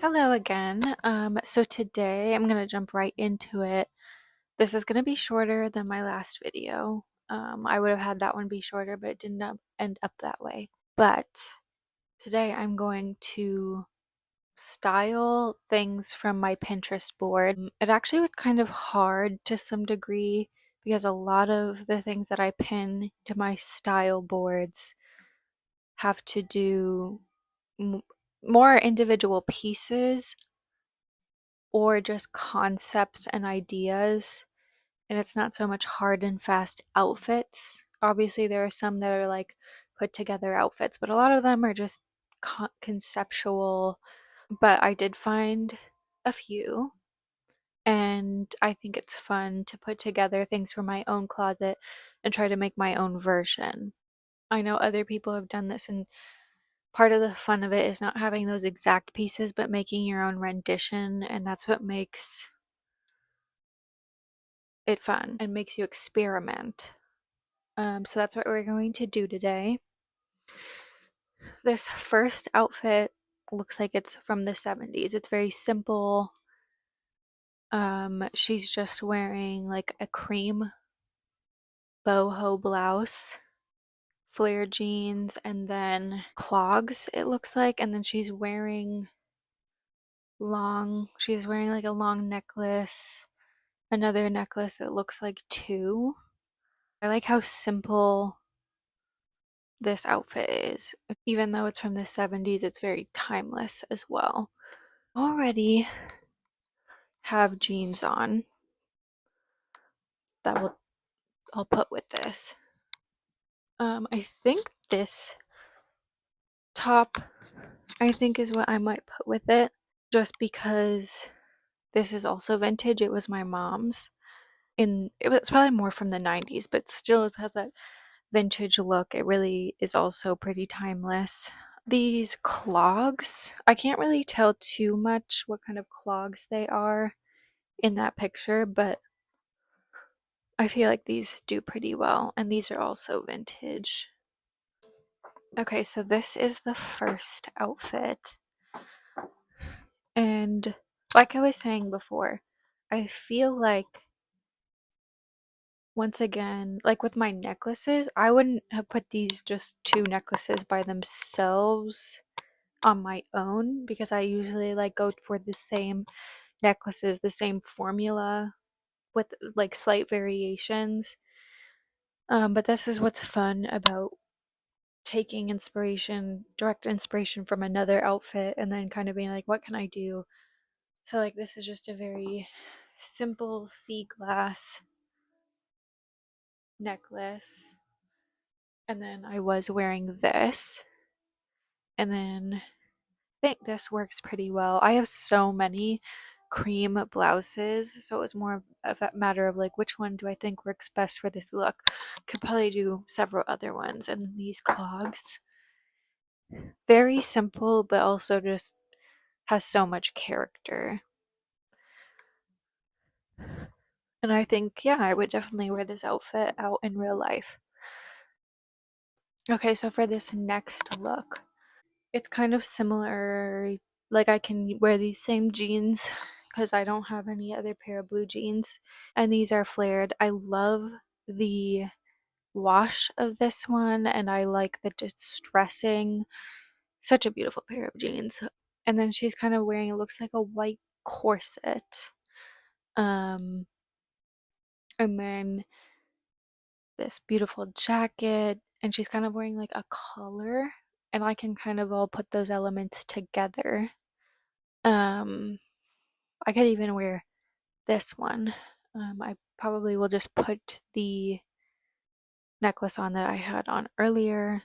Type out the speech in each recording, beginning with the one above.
Hello again. So today I'm gonna jump right into it. This is gonna be shorter than my last video. I would have had that one be shorter, but it didn't end up that way. But today I'm going to style things from my Pinterest board. It actually was kind of hard to some degree because a lot of the things that I pin to my style boards have to do more individual pieces or just concepts and ideas. And it's not so much hard and fast outfits. Obviously, there are some that are like put together outfits, but a lot of them are just conceptual. But I did find a few, and I think it's fun to put together things from my own closet and try to make my own version. I know other people have done this, and part of the fun of it is not having those exact pieces, but making your own rendition, and that's what makes it fun and makes you experiment. So that's what we're going to do today. This first outfit looks like it's from the 70s. It's very simple. She's just wearing like a cream boho blouse, flare jeans, and then clogs, it looks like. And then she's wearing like a long necklace, another necklace, it looks like two. I like how simple this outfit is. Even though it's from the 70s, it's very timeless as well. Already have jeans on that I'll put with this. I think this top is what I might put with it just because this is also vintage. It was my mom's. It was probably more from the 90s, but still it has that vintage look. It really is also pretty timeless. These clogs, I can't really tell too much what kind of clogs they are in that picture, but I feel like these do pretty well, and these are also vintage. Okay, so this is the first outfit, and like I was saying before, I feel like once again, like with my necklaces, I wouldn't have put these just two necklaces by themselves on my own because I usually like go for the same necklaces, the same formula with like slight variations. But this is what's fun about taking direct inspiration from another outfit and then kind of being like, what can I do? So like this is just a very simple sea glass necklace. And then I was wearing this. And then I think this works pretty well. I have so many cream blouses, so it was more of a matter of like which one do I think works best for this look. Could probably do several other ones. And these clogs, very simple, but also just has so much character. And I think, yeah, I would definitely wear this outfit out in real life. Okay, so for this next look, it's kind of similar. Like I can wear these same jeans because I don't have any other pair of blue jeans. And these are flared. I love the wash of this one and I like the distressing. Such a beautiful pair of jeans. And then she's kind of wearing, it looks like a white corset. Um, and then this beautiful jacket, and she's kind of wearing like a collar, and I can kind of all put those elements together. Um, I could even wear this one. I probably will just put the necklace on that I had on earlier,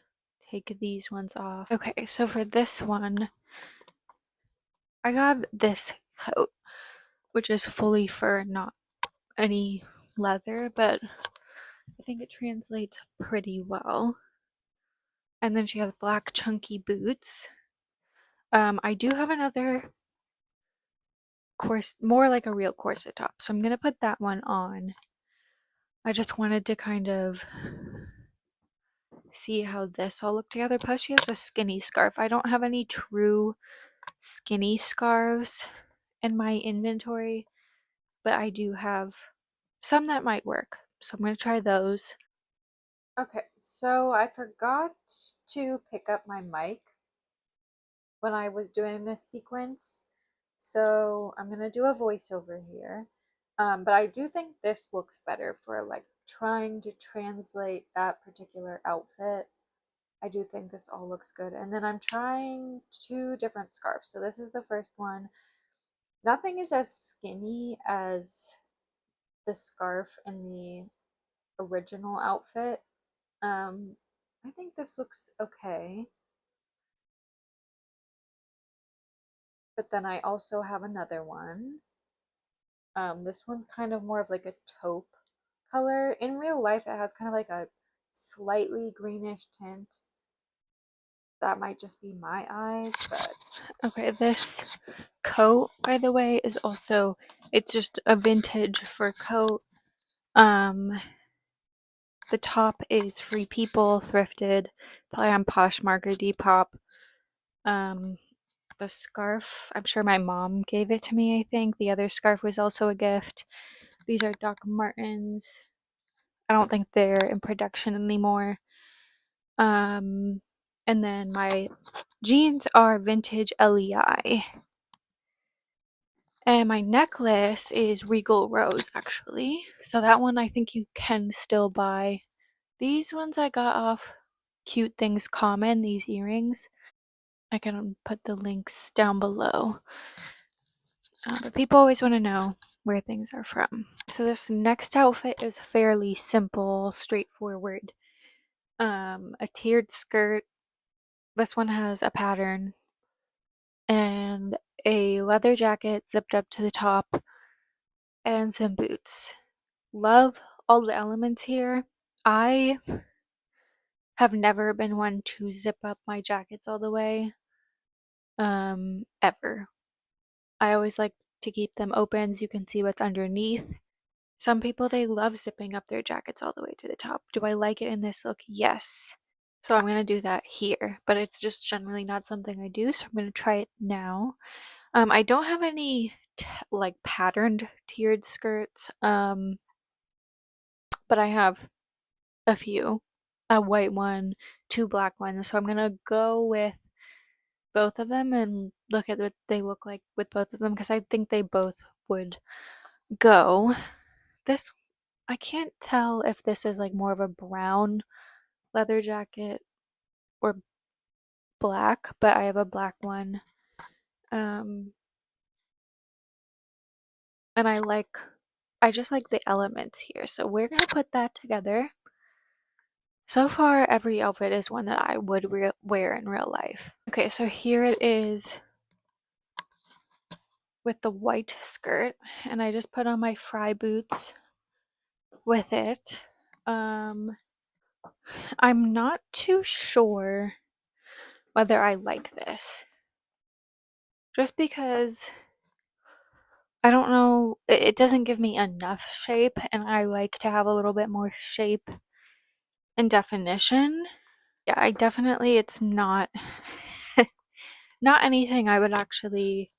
take these ones off. Okay, so for this one, I got this coat, which is fully fur, not any leather, but I think it translates pretty well. And then she has black chunky boots. I do have another more like a real corset top, so I'm gonna put that one on. I just wanted to kind of see how this all looked together. Plus, she has a skinny scarf. I don't have any true skinny scarves in my inventory, but I do have some that might work. So I'm going to try those. Okay, so I forgot to pick up my mic when I was doing this sequence. So I'm going to do a voiceover here. But I do think this looks better for like trying to translate that particular outfit. I do think this all looks good. And then I'm trying two different scarves. So this is the first one. Nothing is as skinny as the scarf in the original outfit. I think this looks okay. But then I also have another one. This one's kind of more of like a taupe color. In real life, it has kind of like a slightly greenish tint. That might just be my eyes, but okay, this coat, by the way, is also, it's just a vintage fur coat. The top is Free People, thrifted, probably on Poshmark or Depop. The scarf, I'm sure my mom gave it to me, I think. The other scarf was also a gift. These are Doc Martens. I don't think they're in production anymore. And then my jeans are vintage LEI. And my necklace is Regal Rose, actually. So that one I think you can still buy. These ones I got off Cute Things Common, these earrings. I can put the links down below. But people always want to know where things are from. So this next outfit is fairly simple, straightforward. A tiered skirt. This one has a pattern and a leather jacket zipped up to the top and some boots. Love all the elements here. I have never been one to zip up my jackets all the way. Ever. I always like to keep them open so you can see what's underneath. Some people, they love zipping up their jackets all the way to the top. Do I like it in this look? Yes. So I'm going to do that here, but it's just generally not something I do, so I'm going to try it now. I don't have any like patterned tiered skirts, but I have a few. A white one, two black ones. So I'm going to go with both of them and look at what they look like with both of them because I think they both would go. This, I can't tell if this is like more of a brown leather jacket or black, but I have a black one. And I just like the elements here. So we're gonna put that together. So far, every outfit is one that I would wear in real life. Okay, so here it is with the white skirt, and I just put on my fry boots with it. I'm not too sure whether I like this. Just because I don't know, it doesn't give me enough shape, and I like to have a little bit more shape and definition. Yeah, I definitely, it's not not anything I would actually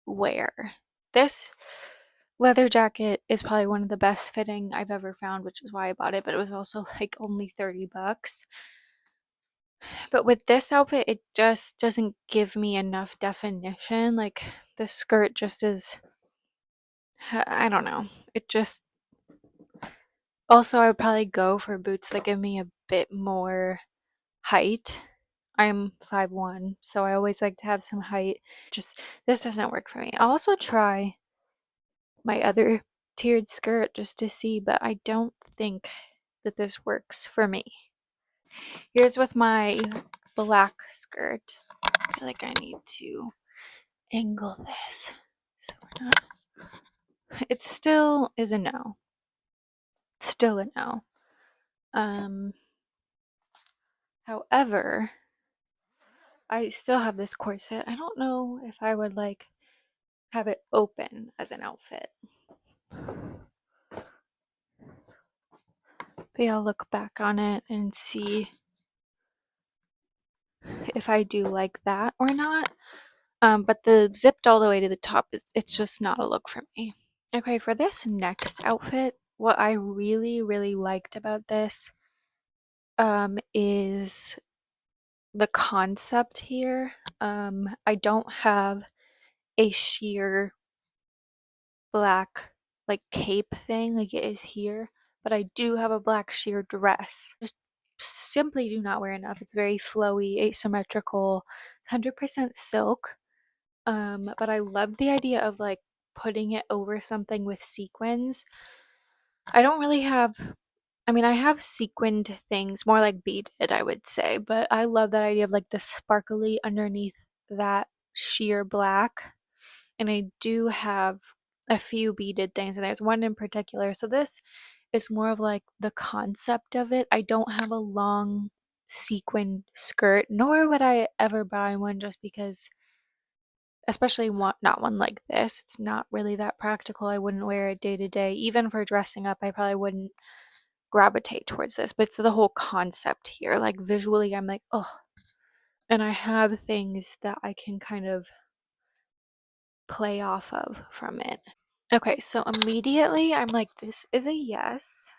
wear. This leather jacket is probably one of the best fitting I've ever found, which is why I bought it, but it was also like only 30 bucks. But with this outfit, it just doesn't give me enough definition. Like the skirt just is, I don't know. It just, also I would probably go for boots that give me a bit more height. I'm 5'1", so I always like to have some height. Just, this doesn't work for me. I'll also try my other tiered skirt just to see, but I don't think that this works for me. Here's with my black skirt. I feel like I need to angle this so we're not. It still is a no. It's still a no. However, I still have this corset. I don't know if I would like have it open as an outfit. Maybe I'll look back on it and see if I do like that or not. But the zipped all the way to the top it's just not a look for me. Okay, for this next outfit, what I really, really liked about this is the concept here. I don't have a sheer black like cape thing like it is here, but I do have a black sheer dress. Just simply do not wear enough. It's very flowy, asymmetrical, 100% silk. But I love the idea of like putting it over something with sequins. I don't really have, I mean, I have sequined things, more like beaded, I would say, but I love that idea of like the sparkly underneath that sheer black. And I do have a few beaded things, and there's one in particular. So this is more of like the concept of it. I don't have a long sequin skirt, nor would I ever buy one just because, especially not one like this. It's not really that practical. I wouldn't wear it day to day. Even for dressing up, I probably wouldn't gravitate towards this. But it's the whole concept here. Like visually, I'm like, oh. And I have things that I can kind of play off of from it. Okay, so immediately I'm like, this is a yes.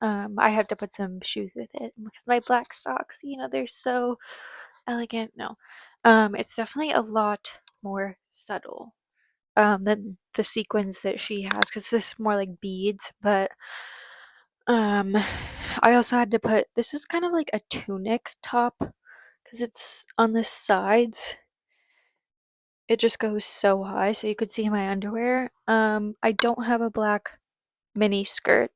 I have to put some shoes with it. My black socks, they're so elegant. No. It's definitely a lot more subtle than the sequins that she has, because this is more like beads, but um I also had to put, this is kind of like a tunic top because it's on the sides. It just goes so high so you could see my underwear. I don't have a black mini skirt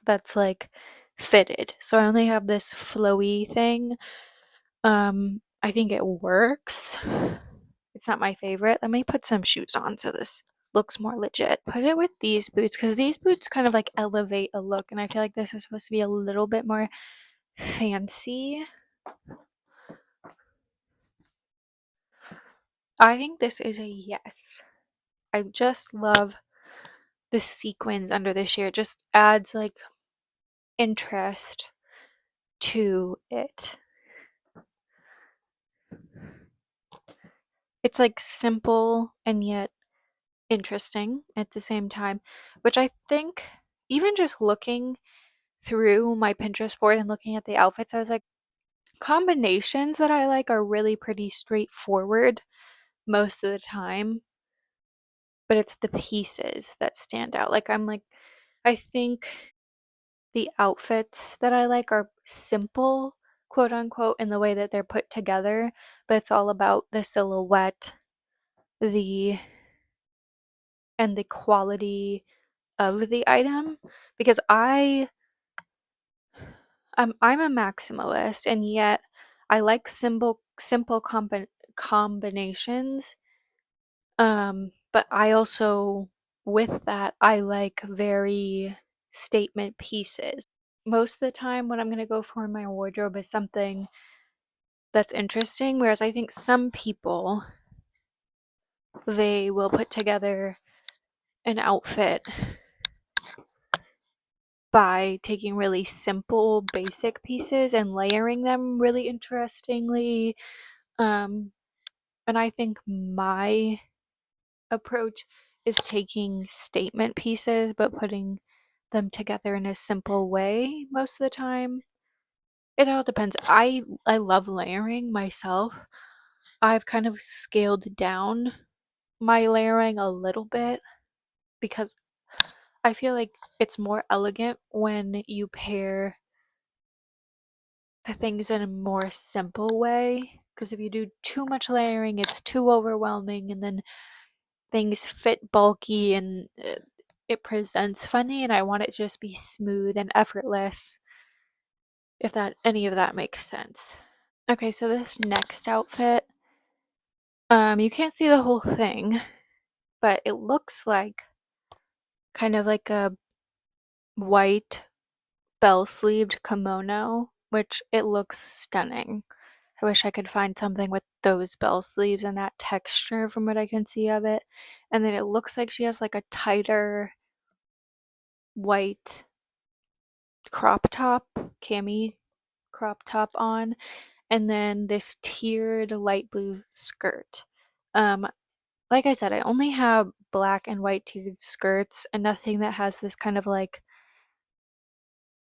that's like fitted. So I only have this flowy thing. I think it works. It's not my favorite. Let me put some shoes on so this looks more legit. Put it with these boots because these boots kind of like elevate a look, and I feel like this is supposed to be a little bit more fancy. I think this is a yes. I just love the sequins under the sheer. It just adds like interest to it. It's like simple and yet interesting at the same time, which I think, even just looking through my Pinterest board and looking at the outfits, I was like, combinations that I like are really pretty straightforward most of the time, but it's the pieces that stand out. I think the outfits that I like are simple, quote unquote, in the way that they're put together, but it's all about the silhouette, the and the quality of the item, because I'm a maximalist, and yet I like simple combinations. But I also, with that, I like very statement pieces. Most of the time, what I'm gonna go for in my wardrobe is something that's interesting. Whereas I think some people, they will put together an outfit by taking really simple, basic pieces and layering them really interestingly. Um, and I think my approach is taking statement pieces but putting them together in a simple way most of the time. It all depends. I love layering myself. I've kind of scaled down my layering a little bit because I feel like it's more elegant when you pair the things in a more simple way. Because if you do too much layering, it's too overwhelming, and then things fit bulky and it presents funny. And I want it to just be smooth and effortless, if that any of that makes sense. Okay, so this next outfit, you can't see the whole thing, but it looks like kind of like a white bell-sleeved kimono, which it looks stunning. I wish I could find something with those bell sleeves and that texture from what I can see of it. And then it looks like she has like a tighter white crop top, cami crop top on, and then this tiered light blue skirt. like I said, I only have black and white tiered skirts and nothing that has this kind of like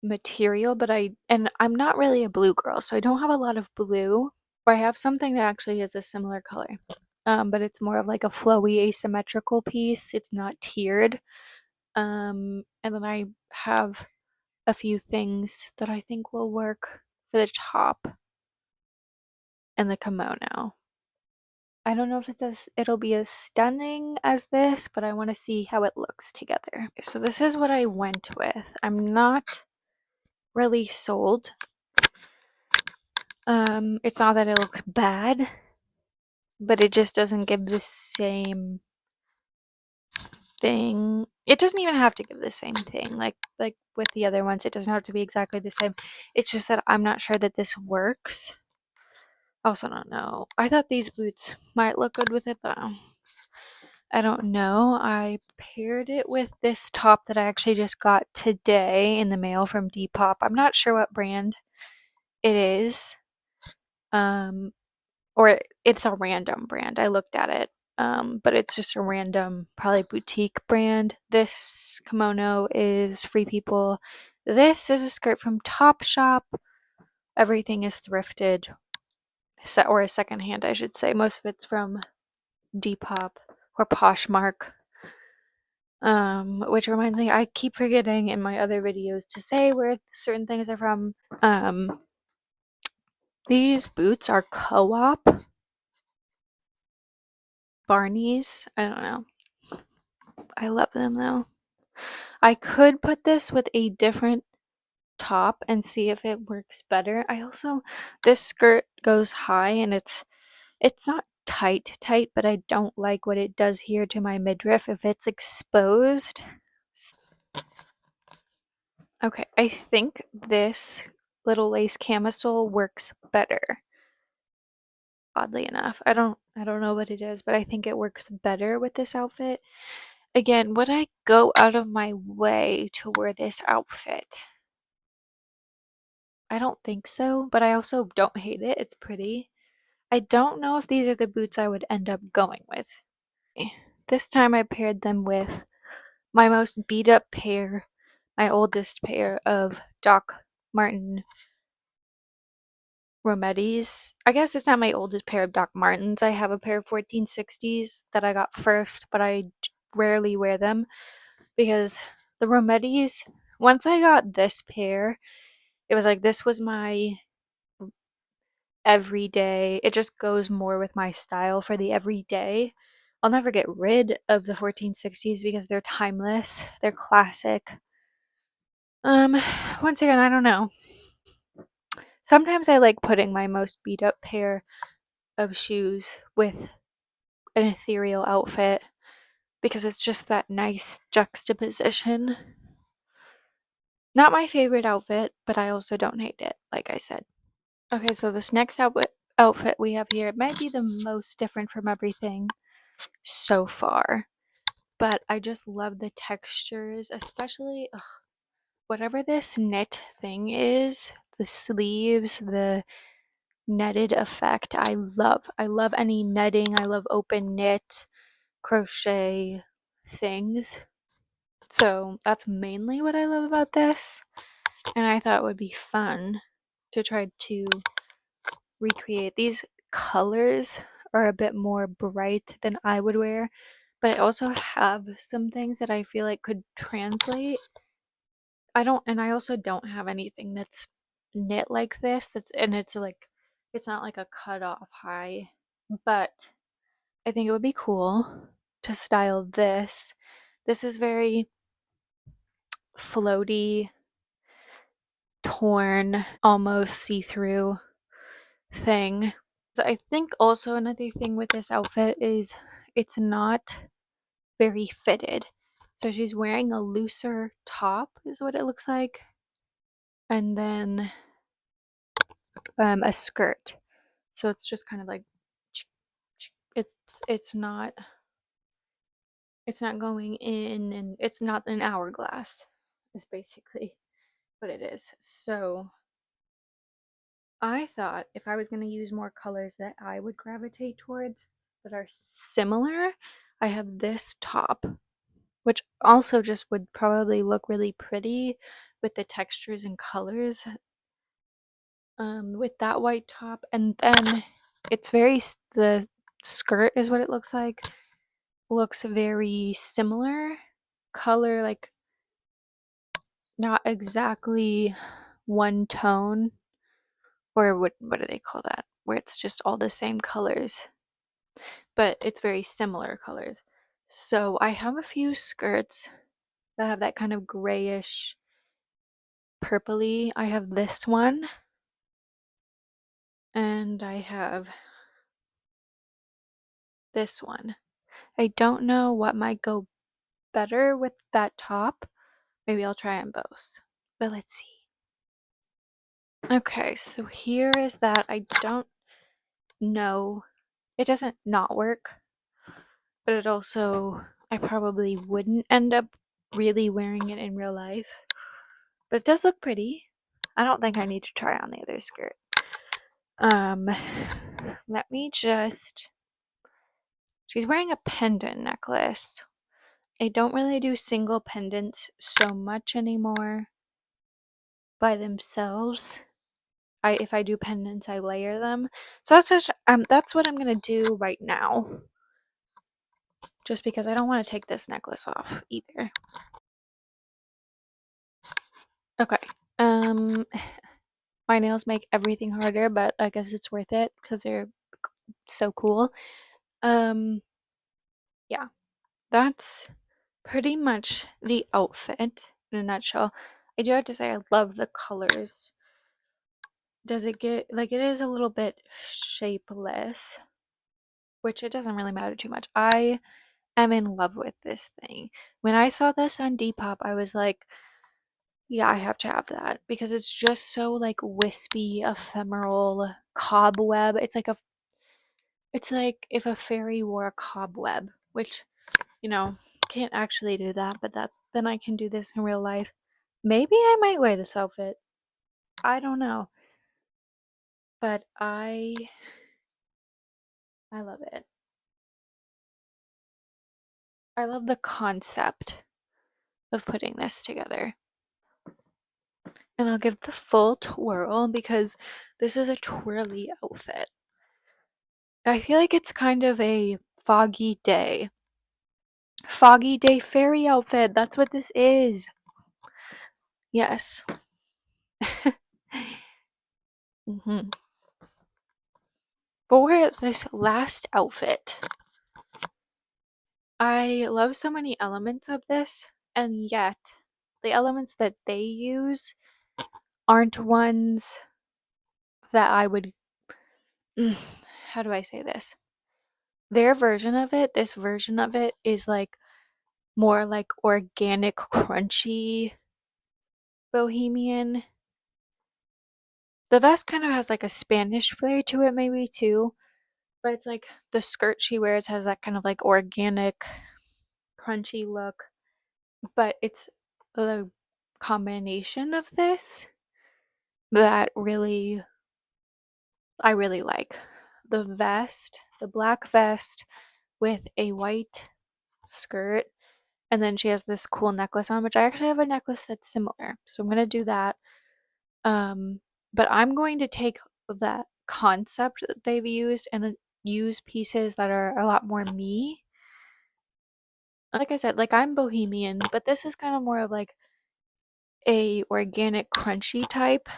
material, but I'm not really a blue girl, so I don't have a lot of blue. Or I have something that actually is a similar color. But it's more of like a flowy asymmetrical piece. It's not tiered. And then I have a few things that I think will work for the top and the kimono. I don't know if it'll be as stunning as this, but I want to see how it looks together. So this is what I went with. I'm not really sold. It's not that it looks bad, but it just doesn't give the same thing. It doesn't even have to give the same thing. Like with the other ones, it doesn't have to be exactly the same. It's just that I'm not sure that this works. I also don't know. I thought these boots might look good with it, but I don't know. I paired it with this top that I actually just got today in the mail from Depop. I'm not sure what brand it is. Or it's a random brand. I looked at it. But it's just a random, probably boutique brand. This kimono is Free People. This is a skirt from Topshop. Everything is thrifted, or a secondhand, I should say. Most of it's from Depop or Poshmark. Which reminds me, I keep forgetting in my other videos to say where certain things are from. These boots are Co-op. Barney's. I don't know. I love them though. I could put this with a different top and see if it works better. This skirt goes high and it's not tight, but I don't like what it does here to my midriff if it's exposed. Okay, I think this little lace camisole works better. Oddly enough. I don't know what it is, but I think it works better with this outfit. Again, would I go out of my way to wear this outfit? I don't think so, but I also don't hate it. It's pretty. I don't know if these are the boots I would end up going with. This time I paired them with my most beat up pair, my oldest pair of Doc Marten Romettis. I guess it's not my oldest pair of Doc Martens. I have a pair of 1460s that I got first, but I rarely wear them because the Romettis, once I got this pair, it was like this was my everyday. It just goes more with my style for the everyday. I'll never get rid of the 1460s because they're timeless. They're classic. Um, Once again, I don't know. Sometimes I like putting my most beat up pair of shoes with an ethereal outfit because it's just that nice juxtaposition. Not my favorite outfit, but I also don't hate it, like I said. Okay, so this next outfit we have here might be the most different from everything so far, but I just love the textures, especially whatever this knit thing is, the sleeves, the netted effect. I love any netting. I love open knit, crochet things. So that's mainly what I love about this, and I thought it would be fun to try to recreate. These colors are a bit more bright than I would wear, but I also have some things that I feel like could translate. I also don't have anything that's knit like this. It's not like a cut off high, but I think it would be cool to style this. This is very floaty, torn, almost see through thing. So I think also another thing with this outfit is it's not very fitted. So she's wearing a looser top, is what it looks like, and then a skirt. So it's just kind of like it's it's not it's not going in, and it's not an hourglass. Is basically what it is. So I thought if I was going to use more colors that I would gravitate towards, that are similar. I have this top, which also just would probably look really pretty with the textures and colors with that white top. And then it's the skirt is what it looks very similar color, like not exactly one tone, or what do they call that, where it's just all the same colors, but it's very similar colors. So I have a few skirts that have that kind of grayish purpley. I have this one, and I have this one. I don't know what might go better with that top. Maybe I'll try them both, but let's see. Okay, so here is that. I don't know. It doesn't not work, but it also, I probably wouldn't end up really wearing it in real life. But it does look pretty. I don't think I need to try on the other skirt. Um, let me just. She's wearing a pendant necklace. I don't really do single pendants so much anymore by themselves. If I do pendants, I layer them. So that's what I'm gonna do right now. Just because I don't want to take this necklace off either. Okay. My nails make everything harder, but I guess it's worth it because they're so cool. Yeah. That's pretty much the outfit in a nutshell. I do have to say I love the colors. Does it get like it is a little bit shapeless, which it doesn't really matter too much. I am in love with this thing. When I saw this on Depop, I was like, yeah, I have to have that because it's just so like wispy, ephemeral cobweb. It's like if a fairy wore a cobweb, which, you know, can't actually do that, but then I can do this in real life. Maybe I might wear this outfit. I don't know. But I love it. I love the concept of putting this together. And I'll give the full twirl because this is a twirly outfit. I feel like it's kind of a foggy day. Foggy day fairy outfit. That's what this is. Yes. hmm For this last outfit, I love so many elements of this, and yet the elements that they use aren't ones that I would. How do I say this? Their version of it, this version of it, is like more like organic, crunchy Bohemian. The vest kind of has like a Spanish flair to it, maybe too, but it's like the skirt she wears has that kind of like organic, crunchy look. But it's a combination of this that I really like. The vest, the black vest with a white skirt, and then she has this cool necklace on, which I actually have a necklace that's similar. So I'm gonna do that. Um, but I'm going to take that concept that they've used and use pieces that are a lot more me. Like I said, like I'm Bohemian, but this is kind of more of like a organic crunchy type.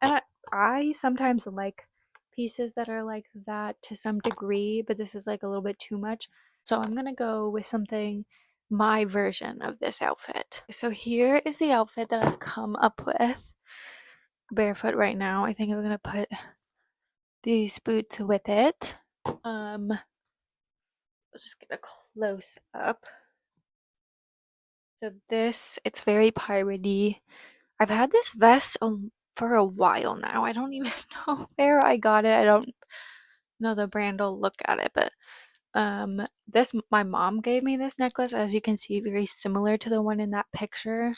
And I sometimes like pieces that are like that to some degree, but this is like a little bit too much. So I'm gonna go with something my version of this outfit. So here is the outfit that I've come up with. Barefoot right now. I think I'm gonna put these boots with it. Let's just get a close up. So this, it's very piratey. I've had this vest for a while now. I don't even know where I got it. I don't know the brand. I'll look at it, but this my mom gave me this necklace, as you can see, very similar to the one in that picture.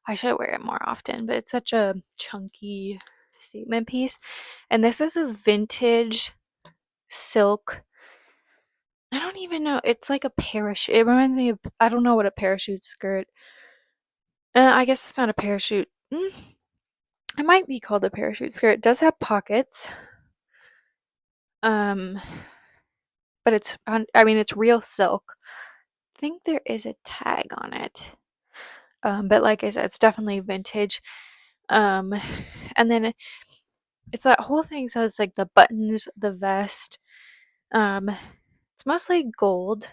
I should wear it more often, but it's such a chunky statement piece. And this is a vintage silk I don't even know. It's like a parachute. It reminds me of, I don't know what a parachute skirt. I guess it's not a parachute. It might be called a parachute skirt. It does have pockets. Um, but it's on, I mean, it's real silk. I think there is a tag on it. But like I said, it's definitely vintage. Um, and then it's that whole thing. So it's like the buttons, the vest. It's mostly gold,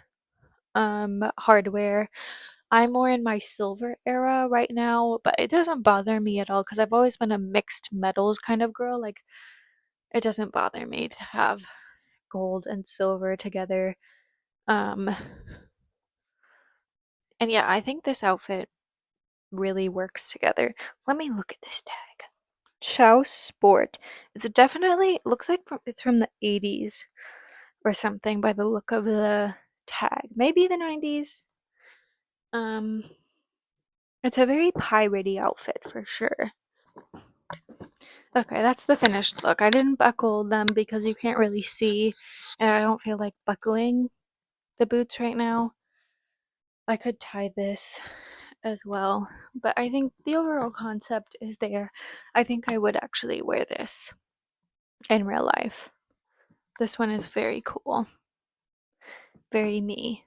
hardware. I'm more in my silver era right now, but it doesn't bother me at all because I've always been a mixed metals kind of girl. Like, it doesn't bother me to have gold and silver together. Um, and yeah, I think this outfit really works together. Let me look at this tag. Chow Sport. It's definitely looks like it's from the 80s or something by the look of the tag. Maybe the 90s. Um, it's a very piratey outfit for sure. Okay, that's the finished look. I didn't buckle them because you can't really see, and I don't feel like buckling the boots right now. I could tie this as well, but I think the overall concept is there. I think I would actually wear this in real life. This one is very cool. Very me.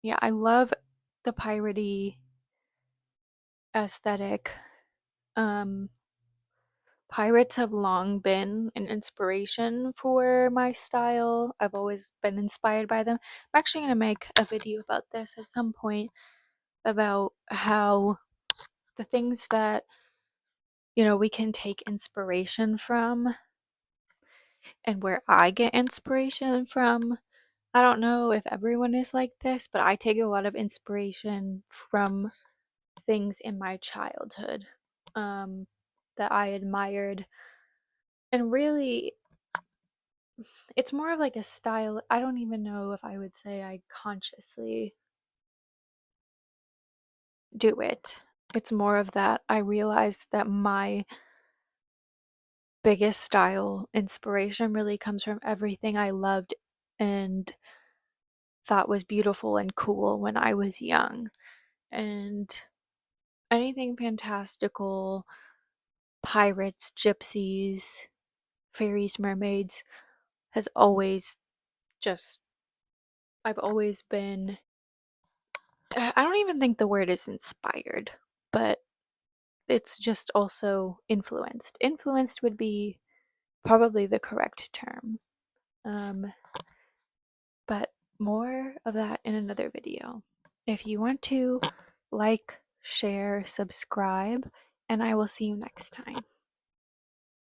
Yeah, I love the piratey aesthetic. Um, Pirates have long been an inspiration for my style. I've always been inspired by them. I'm actually going to make a video about this at some point about how the things that, we can take inspiration from and where I get inspiration from. I don't know if everyone is like this, but I take a lot of inspiration from things in my childhood um, that I admired. And really, it's more of like a style. I don't even know if I would say I consciously do it. It's more of that I realized that my biggest style inspiration really comes from everything I loved and thought was beautiful and cool when I was young. And anything fantastical, pirates, gypsies, fairies, mermaids has always just, I've always been, I don't even think the word is inspired, but it's just also influenced. Influenced would be probably the correct term. Um, but more of that in another video. If you want to, like, share, subscribe, and I will see you next time.